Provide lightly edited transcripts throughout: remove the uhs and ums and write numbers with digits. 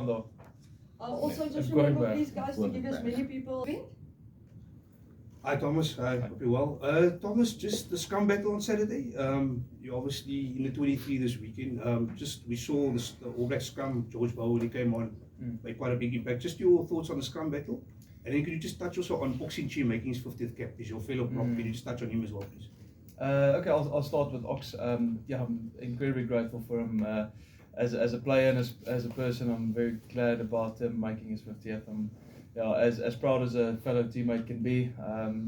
though. Also, just Going remember, back. please, guys, to give as many people. Hi Thomas, I hope you're well. Thomas, just the scrum battle on Saturday. You're obviously in the 23 this weekend. Just we saw the All Black scrum, George Bowen, he came on, made quite a big impact. Just your thoughts on the scrum battle, and then could you just touch also on Oxin Chi making his 50th cap? Is your fellow prop? Can you just touch on him as well, please? Okay, I'll start with Ox. Yeah, I'm incredibly grateful for him as a player and as a person. I'm very glad about him making his 50th. Yeah, as proud as a fellow teammate can be.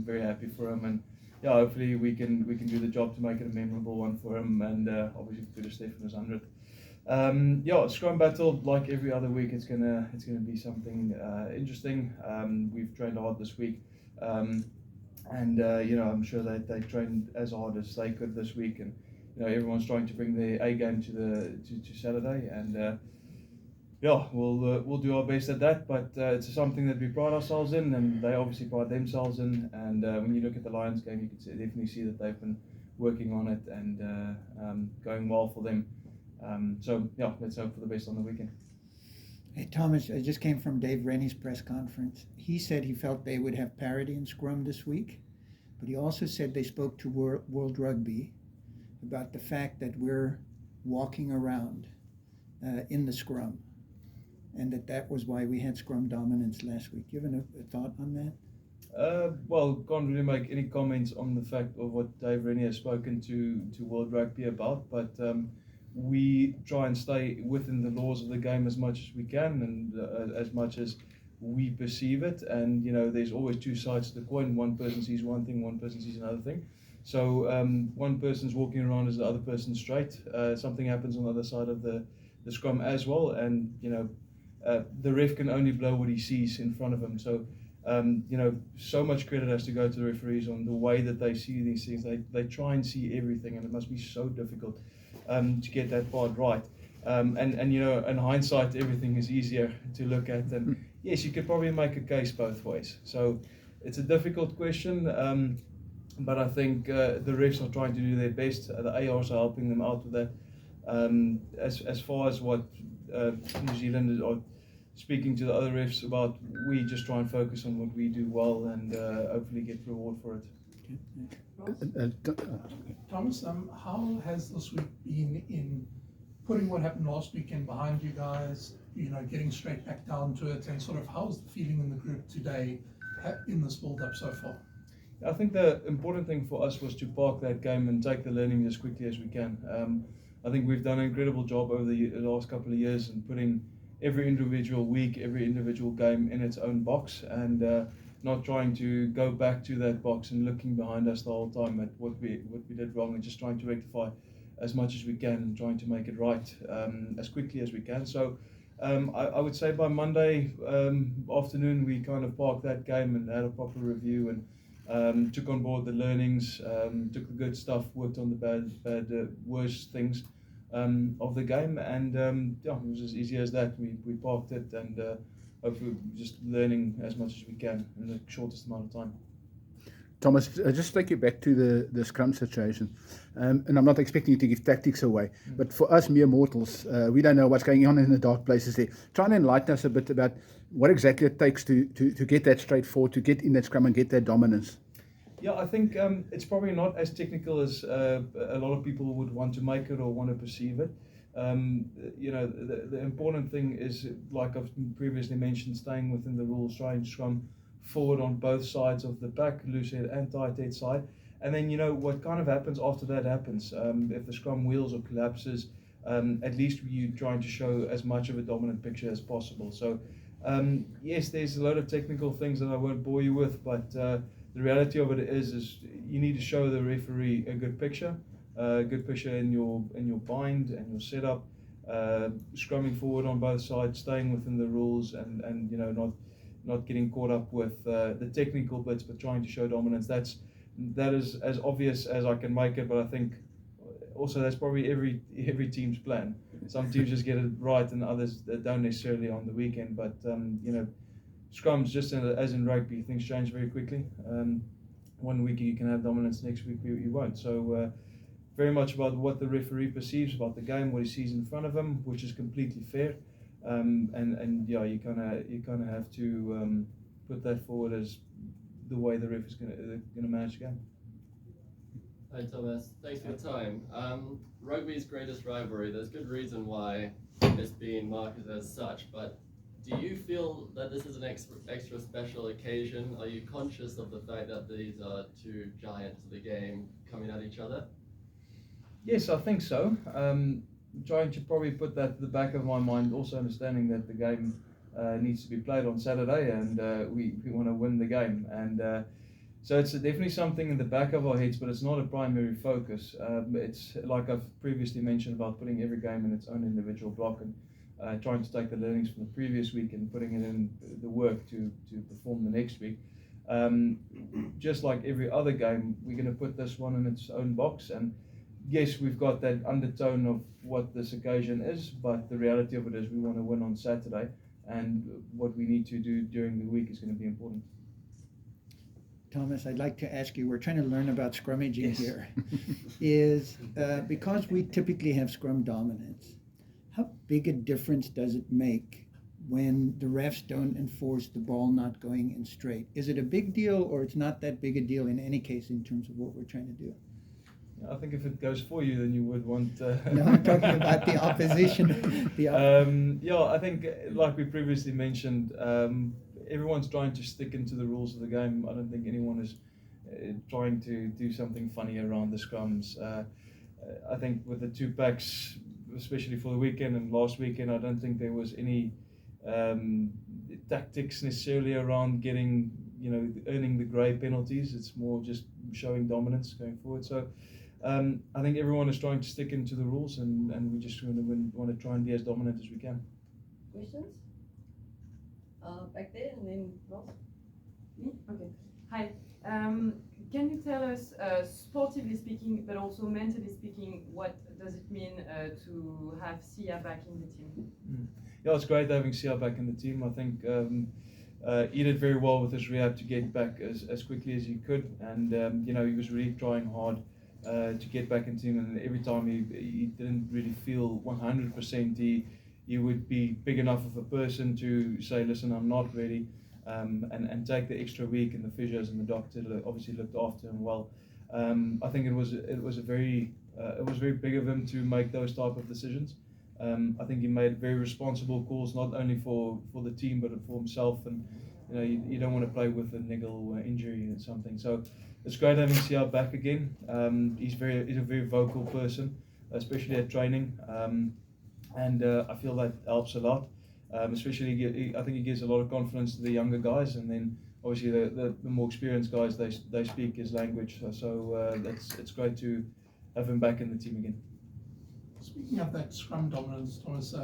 Very happy for him, and yeah, hopefully we can do the job to make it a memorable one for him, and obviously for Stephan's 100th. Yeah, scrum battle, like every other week, it's gonna be something interesting. We've trained hard this week. And I'm sure they trained as hard as they could this week, and everyone's trying to bring their A game to Saturday, and yeah, we'll do our best at that. But it's something that we pride ourselves in, and they obviously pride themselves in. And when you look at the Lions game, you can definitely see that they've been working on it and going well for them. So yeah, let's hope for the best on the weekend. Hey Thomas, I just came from Dave Rennie's press conference. He said he felt they would have parity in scrum this week, but he also said they spoke to World Rugby about the fact that we're walking around in the scrum, and that was why we had scrum dominance last week. You have a thought on that? Well, can't really make any comments on the fact of what Dave Rennie has spoken to World Rugby about, but we try and stay within the laws of the game as much as we can, and as much as we perceive it. And there's always two sides to the coin. One person sees one thing, one person sees another thing. So one person's walking around as the other person's straight. Something happens on the other side of the scrum as well, and the ref can only blow what he sees in front of him. So so much credit has to go to the referees on the way that they see these things. They try and see everything, and it must be so difficult to get that part right. And in hindsight, everything is easier to look at. And yes, you could probably make a case both ways. So it's a difficult question, but I think the refs are trying to do their best. The ARs are helping them out with that. As far as what New Zealand are speaking to the other refs about, we just try and focus on what we do well, and hopefully get reward for it. Thomas, how has this week been in putting what happened last weekend behind you guys, getting straight back down to it, and sort of how's the feeling in the group today in this build-up so far? I think the important thing for us was to park that game and take the learning as quickly as we can. I think we've done an incredible job over the last couple of years in putting every individual week, every individual game in its own box, and not trying to go back to that box and looking behind us the whole time at what we did wrong, and just trying to rectify as much as we can and trying to make it right as quickly as we can. So I would say by Monday afternoon we kind of parked that game and had a proper review, and took on board the learnings, took the good stuff, worked on the worse things of the game, and yeah, it was as easy as that. We parked it, and hopefully just learning as much as we can in the shortest amount of time. Thomas, just take you back to the scrum situation, and I'm not expecting you to give tactics away, but for us mere mortals, we don't know what's going on in the dark places there. Try and enlighten us a bit about what exactly it takes to get that straight forward, to get in that scrum and get that dominance. Yeah, I think it's probably not as technical as a lot of people would want to make it or want to perceive it. The important thing is, like I've previously mentioned, staying within the rules, trying to scrum forward on both sides of the pack, loose head and tight head side. And then what kind of happens after that happens. If the scrum wheels or collapses, at least you're trying to show as much of a dominant picture as possible. So yes, there's a lot of technical things that I won't bore you with, but the reality of it is you need to show the referee a good picture in your bind and your setup, scrumming forward on both sides, staying within the rules, and not getting caught up with the technical bits, but trying to show dominance. That is as obvious as I can make it, but I think also that's probably every team's plan. Some teams just get it right, and others don't necessarily on the weekend. But scrums, just as in rugby, things change very quickly. One week you can have dominance, next week you won't. So very much about what the referee perceives about the game, what he sees in front of him, which is completely fair. and yeah, you kind of have to put that forward as the way the ref is going to manage the game. Hi Thomas, thanks for your time. Rugby's greatest rivalry, there's good reason why it's being marketed as such, but do you feel that this is an extra special occasion? Are you conscious of the fact that these are two giants of the game coming at each other? Yes, I think so. Trying to probably put that at the back of my mind, also understanding that the game needs to be played on Saturday, and we want to win the game. And so it's definitely something in the back of our heads, but it's not a primary focus. It's like I've previously mentioned about putting every game in its own individual block and trying to take the learnings from the previous week and putting it in the work to perform the next week. Just like every other game, we're going to put this one in its own box. And yes, we've got that undertone of what this occasion is, but the reality of it is we want to win on Saturday, and what we need to do during the week is going to be important. Thomas, I'd like to ask you, we're trying to learn about scrummaging Yes. here. Is because we typically have scrum dominance, how big a difference does it make when the refs don't enforce the ball not going in straight? Is it a big deal, or it's not that big a deal in any case in terms of what we're trying to do? I think if it goes for you, then you would want. No, I'm talking about the opposition. Yeah, I think, like we previously mentioned, everyone's trying to stick into the rules of the game. I don't think anyone is trying to do something funny around the scrums. I think with the two packs, especially for the weekend and last weekend, I don't think there was any tactics necessarily around getting, earning the grey penalties. It's more just showing dominance going forward. So I think everyone is trying to stick into the rules, and we just want to try and be as dominant as we can. Questions? Back there and then Ross. Me? Okay. Hi. Can you tell us, sportively speaking, but also mentally speaking, what does it mean to have Sia back in the team? Yeah, it's great having Sia back in the team. I think he did very well with his rehab to get back as quickly as he could, and he was really trying hard to get back in the team. And every time he didn't really feel 100%, he would be big enough of a person to say, listen, I'm not ready, and take the extra week, and the physios and the doctor obviously looked after him well. I think it was very big of him to make those type of decisions. I think he made very responsible calls, not only for the team but for himself, and you don't want to play with a niggle injury or something. So it's great having Sia back again. He's a very vocal person, especially at training. And I feel that helps a lot, especially I think he gives a lot of confidence to the younger guys, and then obviously the more experienced guys, they speak his language, so it's great to have him back in the team again. Speaking of that scrum dominance, Thomas,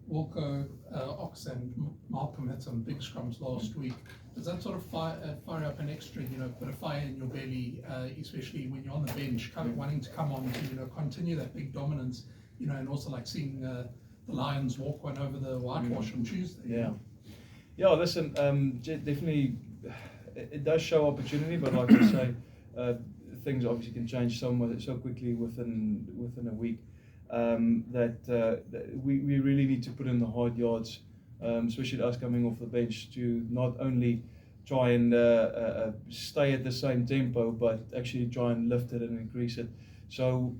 Wilco, Ox and Malcolm had some big scrums last week. Does that sort of fire up an extra, bit of fire in your belly, especially when you're on the bench, kind of wanting to come on to, continue that big dominance, and also like seeing the Lions walk one over the whitewash on Tuesday? Yeah. Listen, definitely, it does show opportunity, but like I say, things obviously can change so quickly within a week. That we really need to put in the hard yards, especially us coming off the bench, to not only try and stay at the same tempo, but actually try and lift it and increase it. So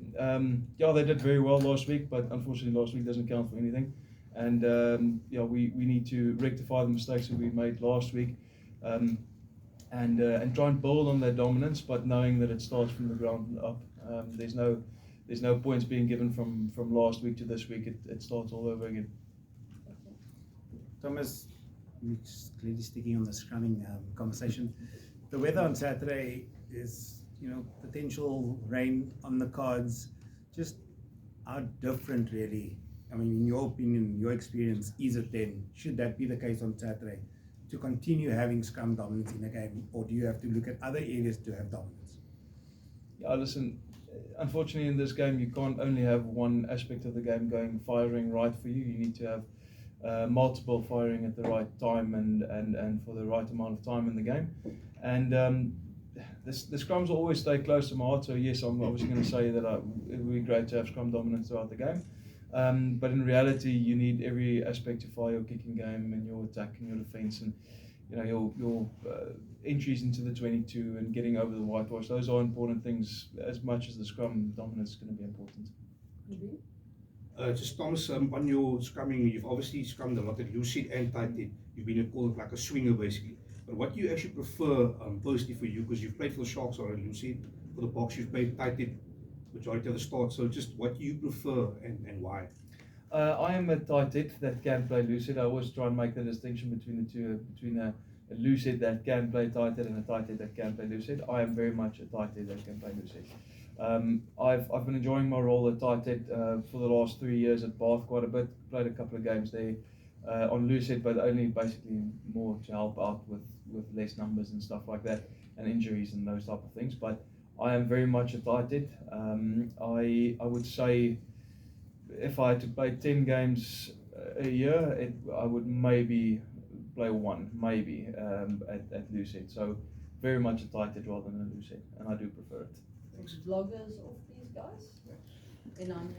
they did very well last week, but unfortunately last week doesn't count for anything. And we need to rectify the mistakes that we made last week, and try and build on that dominance, but knowing that it starts from the ground up. There's no points being given from last week to this week. It starts all over again. Thomas, just clearly sticking on the scrumming conversation. The weather on Saturday is, potential rain on the cards. Just how different, really? I mean, in your opinion, your experience, is it then? Should that be the case on Saturday, to continue having scrum dominance in a game, or do you have to look at other areas to have dominance? Yeah, listen. Unfortunately, in this game, you can't only have one aspect of the game firing right for you. You need to have multiple firing at the right time and for the right amount of time in the game. And the scrums will always stay close to my heart. So yes, I'm obviously going to say that it would be great to have scrum dominance throughout the game. But in reality, you need every aspect to fire your kicking game and your attack and your defence, and your entries into the 22 and getting over the whitewash. Those are important things as much as the scrum dominance is going to be important. Just Thomas, on your scrumming, you've obviously scrummed a lot at loose head and tight head. You've been called like a swinger basically. But what do you actually prefer personally for you? Because you've played for the Sharks or loose head, for the Boks you've played tight head majority of the start. So just what do you prefer and why? I am a tight head that can play loose head. I always try and make the distinction between the two, between a loose head that can play tight head and a tight head that can play loose head. I am very much a tight head that can play loose head. I've been enjoying my role at tight head for the last 3 years at Bath quite a bit. Played a couple of games there on loose head, but only basically more to help out with less numbers and stuff like that, and injuries and those type of things. But I am very much a tight head. I would say if I had to play 10 games a year, I would maybe play one, maybe at loose head. So very much a tight head rather than a loose head, and I do prefer it. Vloggers of these guys. En dan